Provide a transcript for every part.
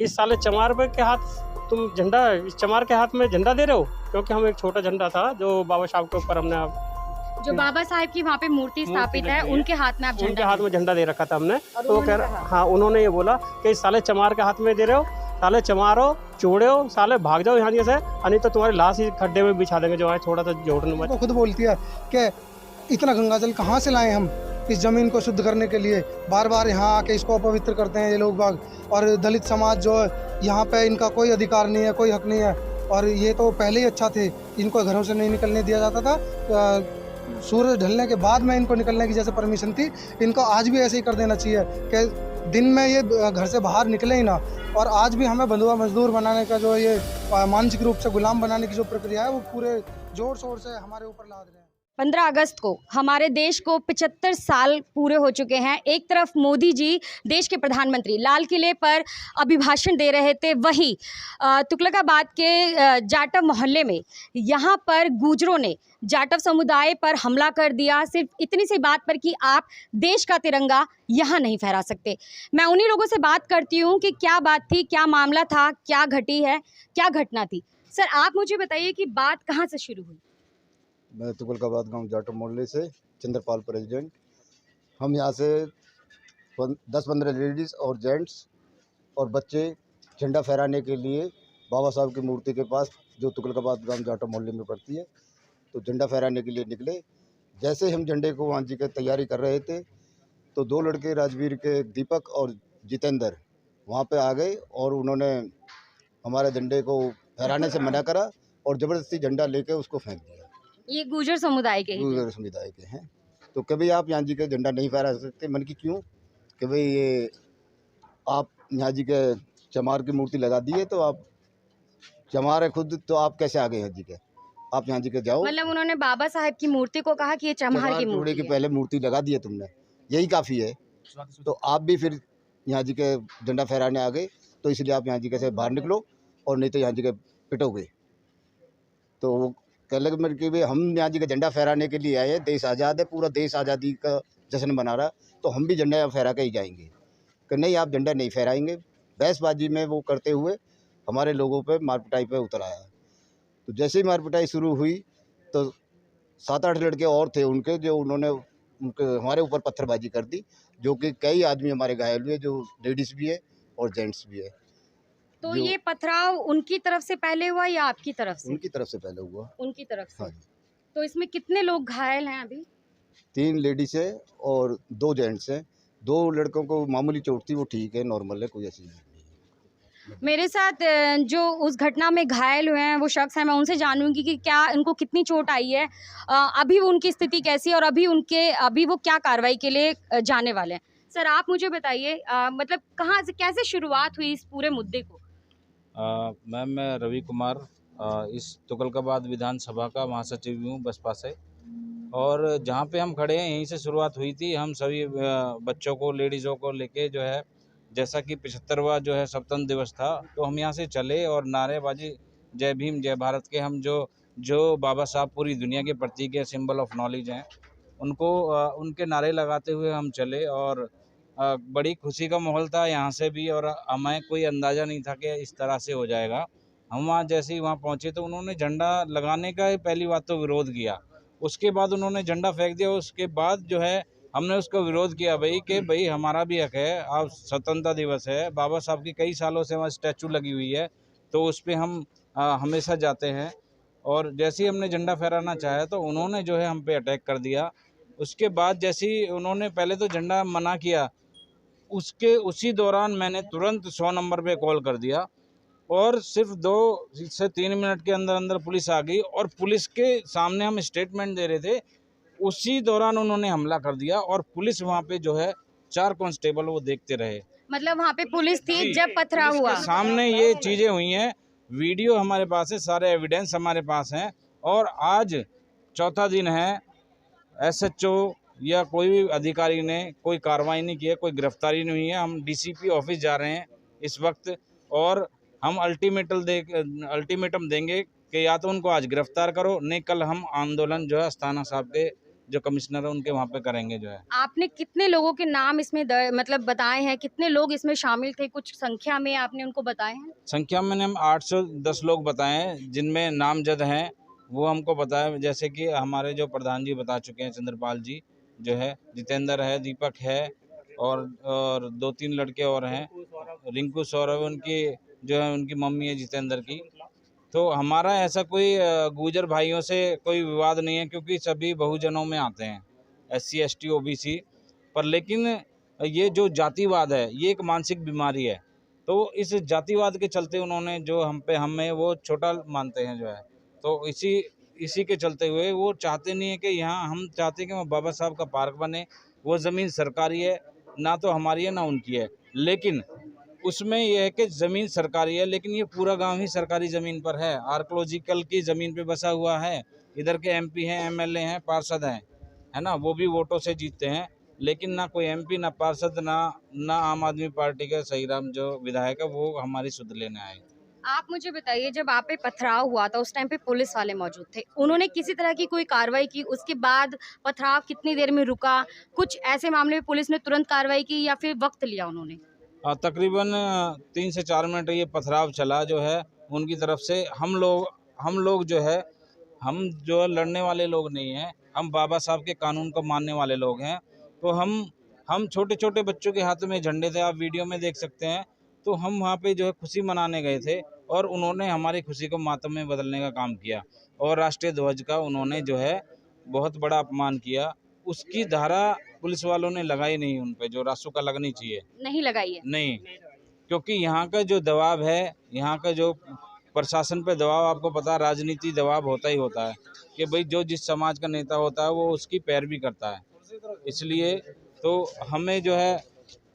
इस साले चमार पे के हाथ तुम झंडा, इस चमार के हाथ में झंडा दे रहे हो, क्योंकि हम एक छोटा झंडा था जो बाबा साहब के ऊपर हमने जो बाबा साहब की वहाँ पे मूर्ति स्थापित है, उनके हाथ में आप उनके झंडा हाथ में झंडा दे रखा था हमने। और तो कह रहा, हाँ उन्होंने ये बोला कि इस साले चमार के हाथ में दे रहे हो, साले चमारो चूड़े हो, साले भाग जाओ यहाँ से, नहीं तो तुम्हारी लाश ही खड्डे में बिछा देंगे जो है थोड़ा सा जोड़ने में। वो खुद बोलती है कि इतना गंगाजल कहाँ से लाए हम इस जमीन को शुद्ध करने के लिए, बार बार यहाँ आके इसको अपवित्र करते हैं ये लोग बाग। और दलित समाज जो है यहाँ पे इनका कोई अधिकार नहीं है, कोई हक नहीं है। और ये तो पहले ही अच्छा थे, इनको घरों से नहीं निकलने दिया जाता था। सूरज ढलने के बाद में इनको निकलने की जैसे परमिशन थी, इनको आज भी ऐसे ही कर देना चाहिए कि दिन में ये घर से बाहर निकले ही ना। और आज भी हमें बंधुआ मजदूर बनाने का जो ये मानसिक रूप से गुलाम बनाने की जो प्रक्रिया है वो पूरे जोर शोर से हमारे ऊपर लाद रहे हैं। 15 अगस्त को हमारे देश को 75 साल पूरे हो चुके हैं। एक तरफ मोदी जी देश के प्रधानमंत्री लाल किले पर अभिभाषण दे रहे थे, वहीं तुगलकाबाद के जाटव मोहल्ले में यहाँ पर गुर्जरों ने जाटव समुदाय पर हमला कर दिया, सिर्फ इतनी सी बात पर कि आप देश का तिरंगा यहाँ नहीं फहरा सकते। मैं उन्हीं लोगों से बात करती हूँ कि क्या बात थी, क्या मामला था, क्या घटी है, क्या घटना थी। सर आप मुझे बताइए कि बात कहाँ से शुरू हुई। मैं तुगलकाबाद गांव जाटव मोहल्ले से चंद्रपाल प्रेसिडेंट। हम यहाँ से 10-15 लेडीज़ और जेंट्स और बच्चे झंडा फहराने के लिए बाबा साहब की मूर्ति के पास, जो तुगलकाबाद गांव जाटव मोहल्ले में पड़ती है, तो झंडा फहराने के लिए निकले। जैसे हम झंडे को वहाँ जी की तैयारी कर रहे थे तो 2 लड़के राजवीर के दीपक और जितेंद्र वहाँ पे आ गए और उन्होंने हमारे झंडे को फहराने से मना करा और ज़बरदस्ती झंडा लेके उसको फेंक दिया। ये गुर्जर समुदाय के गुर्जर समुदाय के हैं। तो कभी आप यहाँ जी के झंडा नहीं फहरा सकते। मन की क्यों कि भाई ये आप यहाँ जी के चमार की मूर्ति लगा दी है, तो आप चमार है खुद, तो आप कैसे आ गए यहाँ जी के, आप यहाँ जी के जाओ। मतलब उन्होंने बाबा साहब की मूर्ति को कहा कि ये चमार की मूर्ति की है। पहले मूर्ति लगा दी है तुमने, यही काफ़ी है। तो आप भी फिर यहाँ जी के झंडा फहराने आ गए, तो इसलिए आप यहाँ जी के से बाहर निकलो और नहीं तो यहाँ जी के पिटोगे। तो वो कह लगे कि भाई हम यहाँ जी का झंडा फहराने के लिए आए हैं, देश आज़ाद है, पूरा देश आज़ादी का जश्न मना रहा, तो हम भी झंडा फहरा के ही जाएंगे। कि नहीं, आप झंडा नहीं फहराएंगे। बहसबाजी में वो करते हुए हमारे लोगों पे मारपिटाई पे उतर आया। तो जैसे ही मारपिटाई शुरू हुई तो 7-8 लड़के और थे उनके, जो उन्होंने हमारे ऊपर पत्थरबाजी कर दी, जो कि कई आदमी हमारे घायल हुए, जो लेडीज़ भी है और जेंट्स भी है। तो ये पथराव उनकी तरफ से पहले हुआ या आपकी तरफ से? उनकी तरफ से पहले हुआ। उनकी तरफ से। हाँ जी। तो इसमें कितने लोग घायल हैं अभी? 3 लेडीज़ है और 2 जेंट्स हैं। 2 लड़कों को मामूली चोट थी, वो ठीक है, नॉर्मल है, कोई ऐसी नहीं है। मेरे साथ जो उस घटना में घायल हुए हैं वो शख्स हैं, मैं उनसे जानूंगी कि क्या उनको कितनी चोट आई है, अभी उनकी स्थिति कैसी है और अभी वो क्या कार्रवाई के लिए जाने वाले हैं। सर आप मुझे बताइए, मतलब कहाँ से कैसे शुरुआत हुई इस पूरे मुद्दे को? मैम मैं रवि कुमार इस तुगलकाबाद विधानसभा का महासचिव हूँ बसपा से, और जहाँ पे हम खड़े हैं यहीं से शुरुआत हुई थी। हम सभी बच्चों को, लेडीज़ों को लेके जो है, जैसा कि 75वां जो है स्वतंत्र दिवस था, तो हम यहाँ से चले और नारेबाजी जय भीम जय भारत के हम जो बाबा साहब पूरी दुनिया के प्रतीक है, सिंबल ऑफ नॉलेज हैं, उनको उनके नारे लगाते हुए हम चले। और बड़ी खुशी का माहौल था यहाँ से भी, और हमें कोई अंदाज़ा नहीं था कि इस तरह से हो जाएगा। हम वहाँ जैसे ही वहाँ पहुँचे तो उन्होंने झंडा लगाने का पहली बात तो विरोध किया, उसके बाद उन्होंने झंडा फेंक दिया। उसके बाद जो है हमने उसका विरोध किया कि भाई हमारा भी हक है, आज स्वतंत्रता दिवस है, बाबा साहब की कई सालों से वहाँ स्टैचू लगी हुई है, तो उस पर हम हमेशा जाते हैं। और जैसे ही हमने झंडा फहराना चाहा तो उन्होंने जो है हम पे अटैक कर दिया। उसके बाद जैसे ही उन्होंने पहले तो झंडा मना किया, उसी दौरान मैंने तुरंत 100 नंबर पे कॉल कर दिया और सिर्फ 2 से 3 मिनट के अंदर अंदर पुलिस आ गई और पुलिस के सामने हम स्टेटमेंट दे रहे थे, उसी दौरान उन्होंने हमला कर दिया और पुलिस वहाँ पे जो है 4 कांस्टेबल वो देखते रहे। मतलब वहाँ पे पुलिस थी जब पथराव हुआ? सामने ये चीज़ें हुई हैं, वीडियो हमारे पास है, सारे एविडेंस हमारे पास हैं। और आज चौथा दिन है, SHO या कोई भी अधिकारी ने कोई कार्रवाई नहीं की है, कोई गिरफ्तारी नहीं हुई है। हम DCP ऑफिस जा रहे हैं इस वक्त और हम अल्टीमेटम देंगे कि या तो उनको आज गिरफ्तार करो, नहीं कल हम आंदोलन जो है अस्थाना साहब के जो कमिश्नर है उनके वहाँ पे करेंगे जो है। आपने कितने लोगों के नाम इसमें मतलब बताए हैं, कितने लोग इसमें शामिल थे, कुछ संख्या में आपने उनको बताए हैं? संख्या में हम 810 लोग बताए हैं, जिनमें नामजद हैं वो हमको बताया, जैसे कि हमारे जो प्रधान जी बता चुके हैं, चंद्रपाल जी जो है, जितेंद्र है, दीपक है, और 2-3 लड़के और हैं, रिंकू सौरभ उनकी जो है उनकी मम्मी है जितेंद्र की। तो हमारा ऐसा कोई गुर्जर भाइयों से कोई विवाद नहीं है, क्योंकि सभी बहुजनों में आते हैं, SC ST OBC पर। लेकिन ये जो जातिवाद है ये एक मानसिक बीमारी है, तो इस जातिवाद के चलते उन्होंने जो हमें वो छोटा मानते हैं जो है, तो इसी के चलते हुए वो चाहते नहीं है कि यहाँ, हम चाहते हैं कि बाबा साहब का पार्क बने। वो ज़मीन सरकारी है, ना तो हमारी है ना उनकी है, लेकिन उसमें यह है कि ज़मीन सरकारी है, लेकिन ये पूरा गांव ही सरकारी ज़मीन पर है, आर्कोलॉजिकल की ज़मीन पे बसा हुआ है। इधर के MP हैं, MLA हैं, पार्षद हैं, है ना, वो भी वोटों से जीतते हैं, लेकिन ना कोई MP, ना पार्षद, ना आम आदमी पार्टी के सहीराम जो विधायक है वो हमारी सुध लेने आए। आप मुझे बताइए, जब आप पे पथराव हुआ था उस टाइम पे पुलिस वाले मौजूद थे, उन्होंने किसी तरह की कोई कार्रवाई की? उसके बाद पथराव कितनी देर में रुका? कुछ ऐसे मामले में पुलिस ने तुरंत कार्रवाई की या फिर वक्त लिया उन्होंने? तकरीबन 3 से 4 मिनट ये पथराव चला जो है उनकी तरफ से। हम लोग जो है, हम जो लड़ने वाले लोग नहीं हैं, हम बाबा साहब के कानून को मानने वाले लोग हैं। तो हम छोटे छोटे बच्चों के हाथ में झंडे थे, आप वीडियो में देख सकते हैं। तो हम वहाँ पे जो है खुशी मनाने गए थे, और उन्होंने हमारी खुशी को मातम में बदलने का काम किया, और राष्ट्रीय ध्वज का उन्होंने जो है बहुत बड़ा अपमान किया। उसकी धारा पुलिस वालों ने लगाई नहीं उन पे, जो रासुका लगनी चाहिए, नहीं लगाई है? नहीं। क्योंकि यहाँ का जो दबाव है, यहाँ का जो प्रशासन पे दबाव, आपको पता है राजनीति दबाव होता ही होता है, कि भाई जो जिस समाज का नेता होता है वो उसकी पैरवी करता है। इसलिए तो हमें जो है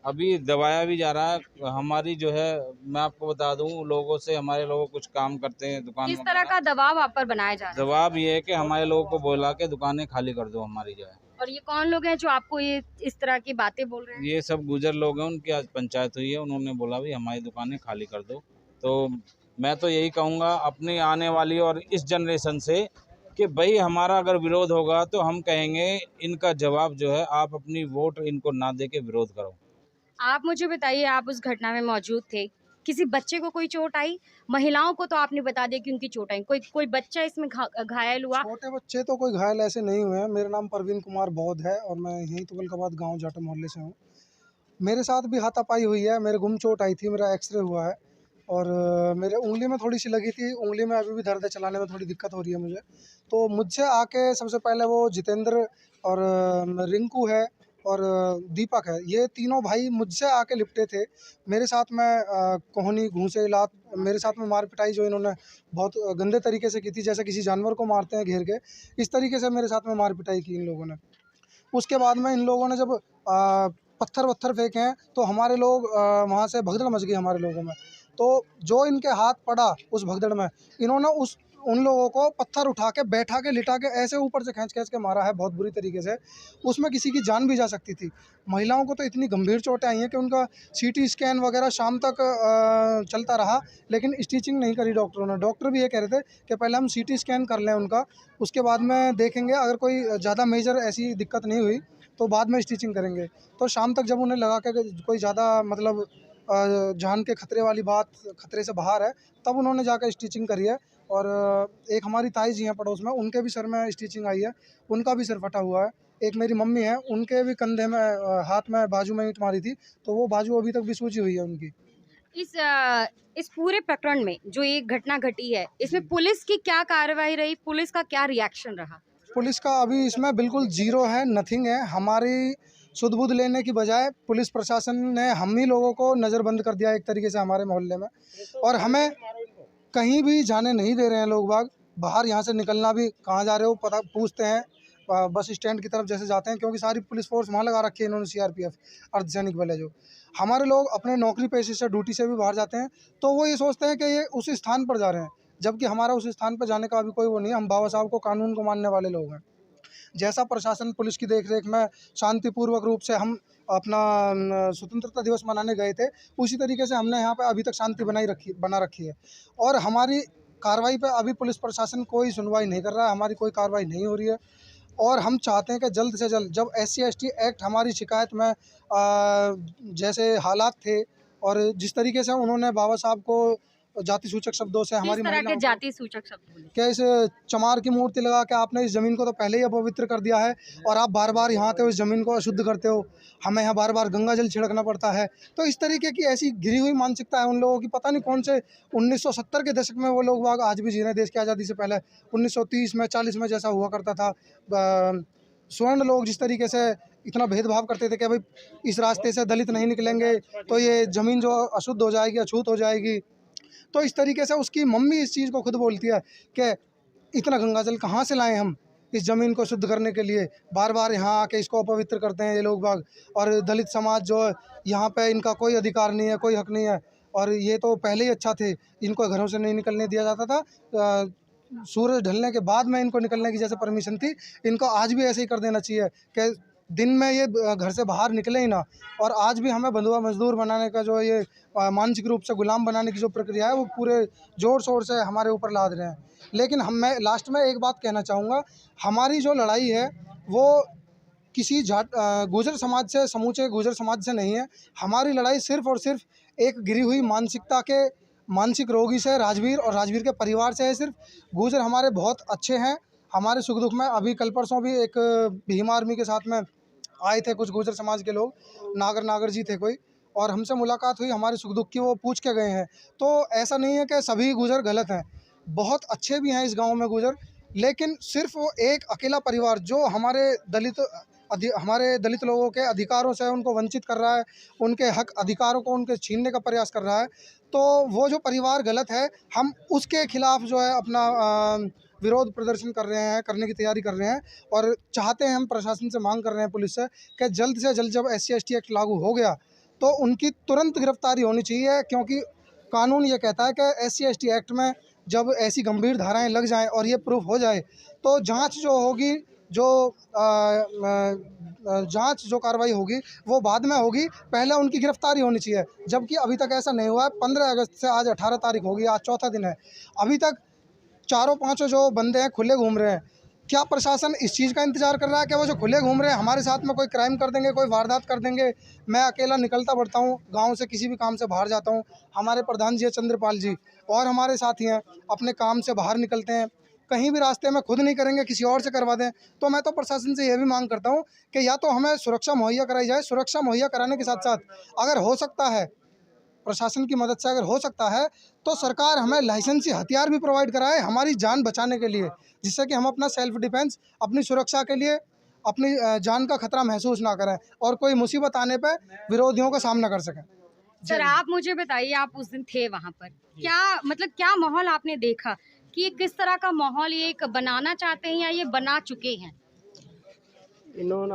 अभी दबाया भी जा रहा है। हमारी जो है, मैं आपको बता दूं, लोगों से, हमारे लोग कुछ काम करते हैं दुकान किस तरह का दबाव आप पर बनाया जा रहा है? दबाव ये है कि हमारे लोगों को बोला के दुकानें खाली कर दो हमारी जो है। और ये कौन लोग हैं जो आपको ये इस तरह की बातें बोल रहे हैं? ये सब गुजर लोग हैं, उनकी आज पंचायत हुई है, उन्होंने बोला भी हमारी दुकानें खाली कर दो। तो मैं तो यही कहूँगा अपनी आने वाली और इस जनरेशन से, कि भाई हमारा अगर विरोध होगा तो हम कहेंगे इनका जवाब जो है, आप अपनी वोट इनको ना दे के विरोध करो। आप मुझे बताइए, आप उस घटना में मौजूद थे, किसी बच्चे को कोई चोट आई? महिलाओं को तो आपने बता दिया कि उनकी चोट आई, कोई बच्चा इसमें घायल हुआ? छोटे बच्चे तो कोई घायल ऐसे नहीं हुए हैं। मेरा नाम परवीन कुमार बौद्ध है और मैं यहीं तुगलकाबाद गांव जाटो मोहल्ले से हूँ। मेरे साथ भी हाथापाई हुई है, मेरे गुम चोट आई थी, मेरा एक्सरे हुआ है, और मेरे उंगली में थोड़ी सी लगी थी। उंगली में अभी भी दर्द है, चलाने में थोड़ी दिक्कत हो रही है मुझे। तो मुझसे आके सबसे पहले वो जितेंद्र और रिंकू है और दीपक है, ये तीनों भाई मुझसे आके लिपटे थे। मेरे साथ में कोहनी, घूंसे, लात, मेरे साथ में मार पिटाई जो इन्होंने बहुत गंदे तरीके से की थी, जैसे किसी जानवर को मारते हैं घेर के, इस तरीके से मेरे साथ में मार पिटाई की इन लोगों ने। उसके बाद में इन लोगों ने जब पत्थर वत्थर फेंके हैं तो हमारे लोग वहाँ से भगदड़ मच गई हमारे लोगों में। तो जो इनके हाथ पड़ा उस भगदड़ में, इन्होंने उन लोगों को पत्थर उठा के, बैठा के, लिटा के ऐसे ऊपर से खींच के मारा है बहुत बुरी तरीके से। उसमें किसी की जान भी जा सकती थी। महिलाओं को तो इतनी गंभीर चोटें आई हैं कि उनका CT स्कैन वगैरह शाम तक चलता रहा, लेकिन स्टिचिंग नहीं करी डॉक्टरों ने। डॉक्टर भी ये कह रहे थे कि पहले हम CT स्कैन कर लें उनका, उसके बाद में देखेंगे, अगर कोई ज़्यादा मेजर ऐसी दिक्कत नहीं हुई तो बाद में स्टिचिंग करेंगे। तो शाम तक जब उन्हें लगा कि कोई ज़्यादा मतलब जान के खतरे वाली बात, खतरे से बाहर है, तब उन्होंने जाकर स्टिचिंग करी है। और एक हमारी ताई जी हैं पड़ोस में, उनके भी सर में स्टिचिंग आई है, उनका भी सर फटा हुआ है। एक मेरी मम्मी है, उनके भी कंधे में, हाथ में, बाजू में ईंट मारी थी, तो वो बाजू अभी तक भी सूजी हुई है उनकी। इस पूरे प्रकरण में जो ये घटना घटी है, इसमें पुलिस की क्या कार्रवाई रही? पुलिस का क्या रिएक्शन रहा? पुलिस का अभी इसमें बिल्कुल ज़ीरो है, नथिंग है। हमारी सुध बुध लेने की बजाय पुलिस प्रशासन ने हम ही लोगों को नज़रबंद कर दिया एक तरीके से हमारे मोहल्ले में, और हमें कहीं भी जाने नहीं दे रहे हैं। लोग बाग बाहर, यहाँ से निकलना भी, कहाँ जा रहे हो पता पूछते हैं, बस स्टैंड की तरफ जैसे जाते हैं, क्योंकि सारी पुलिस फोर्स वहाँ लगा रखी है इन्होंने, CRPF, अर्धसैनिक बल है जो। हमारे लोग अपने नौकरी पेशे से, ड्यूटी से भी बाहर जाते हैं, तो वो ये सोचते हैं कि ये उस स्थान पर जा रहे हैं, जबकि हमारा उस स्थान पर जाने का अभी कोई वो नहीं है। हम बाबा साहब को, कानून को मानने वाले लोग हैं। जैसा प्रशासन पुलिस की देख रेख में शांतिपूर्वक रूप से हम अपना स्वतंत्रता दिवस मनाने गए थे, उसी तरीके से हमने यहाँ पे अभी तक शांति बना रखी है। और हमारी कार्रवाई पे अभी पुलिस प्रशासन कोई सुनवाई नहीं कर रहा है, हमारी कोई कार्रवाई नहीं हो रही है। और हम चाहते हैं कि जल्द से जल्द, जब SC/ST एक्ट हमारी शिकायत में जैसे हालात थे और जिस तरीके से उन्होंने बाबा साहब को जाति सूचक शब्दों से हमारी किस तरह के महिलाओं को, जाति सूचक शब्द बोले? क्या इस चमार की मूर्ति लगा के आपने इस ज़मीन को तो पहले ही अपवित्र कर दिया है और आप बार बार यहाँ आते हो, इस ज़मीन को अशुद्ध करते हो, हमें यहाँ बार बार गंगा जल छिड़कना पड़ता है। तो इस तरीके की ऐसी घिरी हुई मानसिकता है उन लोगों की, पता नहीं कौन से 1970 के दशक में वो लोग आज भी जी रहे हैं, देश की आज़ादी से पहले 1930 में 40 में जैसा हुआ करता था। स्वर्ण लोग जिस तरीके से इतना भेदभाव करते थे कि भाई इस रास्ते से दलित नहीं निकलेंगे तो ये ज़मीन जो अशुद्ध हो जाएगी, अछूत हो जाएगी। तो इस तरीके से उसकी मम्मी इस चीज़ को खुद बोलती है कि इतना गंगा जल कहाँ से लाएं हम इस ज़मीन को शुद्ध करने के लिए, बार बार यहाँ आके इसको अपवित्र करते हैं ये लोग बाग। और दलित समाज जो है यहाँ पे, इनका कोई अधिकार नहीं है, कोई हक नहीं है। और ये तो पहले ही अच्छा थे, इनको घरों से नहीं निकलने दिया जाता था, सूरज ढलने के बाद में इनको निकलने की जैसे परमिशन थी, इनको आज भी ऐसे ही कर देना चाहिए कि दिन में ये घर से बाहर निकले ही ना। और आज भी हमें बंधुआ मजदूर बनाने का जो ये मानसिक रूप से गुलाम बनाने की जो प्रक्रिया है वो पूरे ज़ोर शोर से हमारे ऊपर लाद रहे हैं। लेकिन मैं लास्ट में एक बात कहना चाहूँगा, हमारी जो लड़ाई है वो किसी गुर्जर समाज से, समूचे गुर्जर समाज से नहीं है। हमारी लड़ाई सिर्फ़ और सिर्फ एक गिरी हुई मानसिकता के मानसिक रोगी से, राजवीर और राजवीर के परिवार से है। सिर्फ गुर्जर हमारे बहुत अच्छे हैं, हमारे सुख दुख में। अभी कल परसों भी एक भीम आर्मी के साथ में आए थे कुछ गुर्जर समाज के लोग, नागर जी थे कोई, और हमसे मुलाकात हुई, हमारे सुख दुख की वो पूछ के गए हैं। तो ऐसा नहीं है कि सभी गुर्जर गलत हैं, बहुत अच्छे भी हैं इस गांव में गुर्जर। लेकिन सिर्फ वो एक अकेला परिवार जो हमारे दलित लोगों के अधिकारों से उनको वंचित कर रहा है, उनके हक अधिकारों को उनके छीनने का प्रयास कर रहा है, तो वो जो परिवार गलत है, हम उसके खिलाफ जो है अपना विरोध प्रदर्शन कर रहे हैं, करने की तैयारी कर रहे हैं। और चाहते हैं, हम प्रशासन से मांग कर रहे हैं, पुलिस से, कि जल्द से जल्द जब SC/ST एक्ट लागू हो गया तो उनकी तुरंत गिरफ्तारी होनी चाहिए, क्योंकि कानून ये कहता है कि SC/ST एक्ट में जब ऐसी गंभीर धाराएं लग जाएं और ये प्रूफ हो जाए तो जांच जो होगी, जांच जो कार्रवाई होगी वो बाद में होगी, पहले उनकी गिरफ्तारी होनी चाहिए। जबकि अभी तक ऐसा नहीं हुआ है। 15 अगस्त से आज 18 तारीख होगी, आज चौथा दिन है, अभी तक चारों पांचों जो बंदे हैं खुले घूम रहे हैं। क्या प्रशासन इस चीज़ का इंतजार कर रहा है कि वो जो खुले घूम रहे हैं हमारे साथ में कोई क्राइम कर देंगे, कोई वारदात कर देंगे? मैं अकेला निकलता बढ़ता हूँ, गांव से किसी भी काम से बाहर जाता हूँ, हमारे प्रधान जी चंद्रपाल जी और हमारे साथी हैं, अपने काम से बाहर निकलते हैं, कहीं भी रास्ते में खुद नहीं करेंगे, किसी और से करवा दें। तो मैं तो प्रशासन से ये भी मांग करता हूँ कि या तो हमें सुरक्षा मुहैया कराई जाए, सुरक्षा मुहैया कराने के साथ साथ अगर हो सकता है, प्रशासन की मदद से अगर हो सकता है, तो सरकार हमें लाइसेंसी हथियार भी प्रोवाइड कराए हमारी जान बचाने के लिए, जिससे कि हम अपना सेल्फ डिफेंस, अपनी सुरक्षा के लिए अपनी जान का खतरा महसूस ना करें और कोई मुसीबत आने पे विरोधियों का सामना कर सकें। सर, आप मुझे बताइए, आप उस दिन थे वहाँ पर, क्या माहौल आपने देखा कि ये किस तरह का माहौल ये एक बनाना चाहते हैं या ये बना चुके हैं?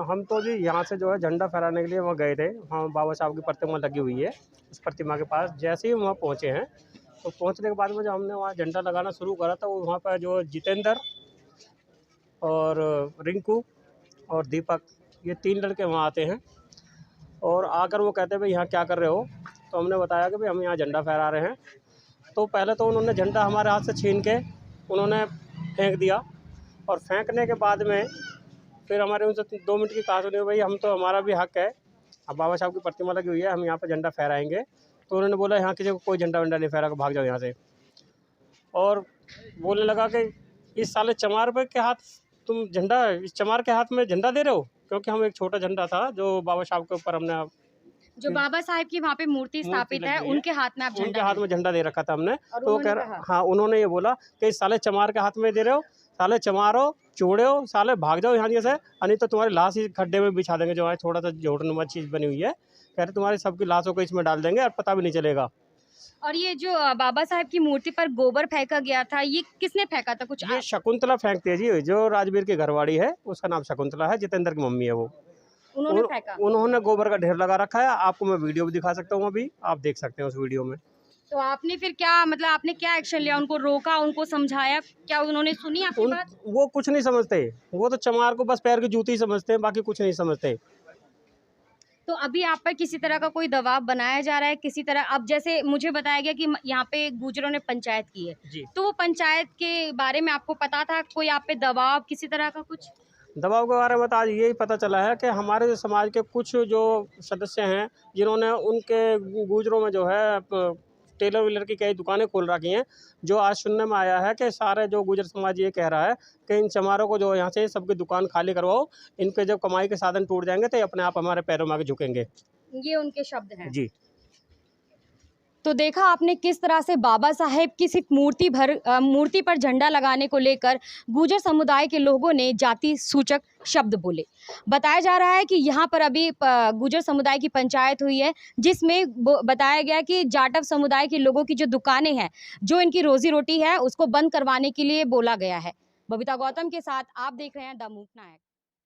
हम तो जी यहाँ से जो है झंडा फहराने के लिए वहाँ गए थे, वहाँ बाबा साहब की प्रतिमा लगी हुई है, उस प्रतिमा के पास जैसे ही वहाँ पहुँचे हैं, तो पहुँचने के बाद में जब हमने वहाँ झंडा लगाना शुरू करा तो वहाँ पर जो जितेंद्र और रिंकू और दीपक, ये 3 लड़के वहाँ आते हैं और आकर वो कहते हैं भाई यहाँ क्या कर रहे हो? तो हमने बताया कि भाई हम यहाँ झंडा फहरा रहे हैं। तो पहले तो उन्होंने झंडा हमारे हाथ से छीन के उन्होंने फेंक दिया, और फेंकने के बाद में फिर हमारे उनसे 2 मिनट की कहा सुनी, भाई हम तो, हमारा भी हक है, अब बाबा साहब की प्रतिमा लगी हुई है, हम यहाँ पे झंडा फहराएंगे। तो उन्होंने बोला यहाँ किसी को कोई झंडा वंडा नहीं फहरा, भाग जाओ यहाँ से। और बोलने लगा कि इस साले चमार पे के हाथ तुम झंडा, इस चमार के हाथ में झंडा दे रहे हो, क्योंकि हम एक छोटा झंडा था जो बाबा साहब के ऊपर हमने, जो बाबा साहब की वहाँ पे मूर्ति स्थापित है, उनके हाथ में आप झंडा, उनके हाथ में झंडा दे रखा था हमने। तो कह रहा, हाँ, उन्होंने ये बोला कि इस साले चमार के हाथ में दे रहे हो, साले चमारो चूड़े हो, साले भाग जाओ यहाँ से, नहीं तो तुम्हारी लाश इस खड्डे में बिछा देंगे, जो है थोड़ा सा जोड़नुमा चीज़ बनी हुई है, कह रहे तुम्हारी सबकी लाशों को इसमें डाल देंगे और पता भी नहीं चलेगा। और ये जो बाबा साहब की मूर्ति पर गोबर फेंका गया था, ये किसने फेंका था? कुछ ये शकुंतला फेंकती है जी, जो राजवीर की घरवाड़ी है, उसका नाम शकुंतला है, जितेंद्र की मम्मी है वो, उन्होंने फेंका। उन्होंने गोबर का ढेर लगा रखा है, आपको मैं वीडियो भी दिखा सकता हूँ, अभी आप देख सकते हैं उस वीडियो में। तो आपने फिर क्या, आपने क्या एक्शन लिया? उनको रोका, उनको समझाया, क्या उन्होंने सुनी आपकी बात? वो कुछ नहीं समझते, वो तो चमार को बस पैर की जूती ही समझते हैं, बाकी कुछ नहीं समझते। तो अभी आप पर किसी तरह का कोई दबाव बनाया जा रहा है किसी तरह? अब जैसे मुझे बताया गया कि यहाँ पे गुर्जरों ने पंचायत की है, तो वो पंचायत के बारे में आपको पता था? कोई आप पे दबाव किसी तरह का कुछ? दबाव के बारे में तो आज यही पता चला है कि हमारे समाज के कुछ जो सदस्य हैं जिन्होंने उनके गुजरों में जो है टेलर वेलर की कई दुकानें खोल रखी हैं। जो आज सुनने में आया है कि सारे जो गुजर समाज ये कह रहा है कि इन चमारों को जो यहाँ से सबकी दुकान खाली करवाओ, इनके जब कमाई के साधन टूट जाएंगे तो ये अपने आप हमारे पैरों में आके झुकेंगे। ये उनके शब्द हैं। जी। तो देखा आपने किस तरह से बाबा साहेब की सिर्फ मूर्ति पर झंडा लगाने को लेकर गुर्जर समुदाय के लोगों ने जाति सूचक शब्द बोले। बताया जा रहा है कि यहाँ पर अभी गुर्जर समुदाय की पंचायत हुई है, जिसमें बताया गया कि जाटव समुदाय के लोगों की जो दुकानें हैं, जो इनकी रोजी रोटी है, उसको बंद करवाने के लिए बोला गया है। बबीता गौतम के साथ आप देख रहे हैं द मूक नायक।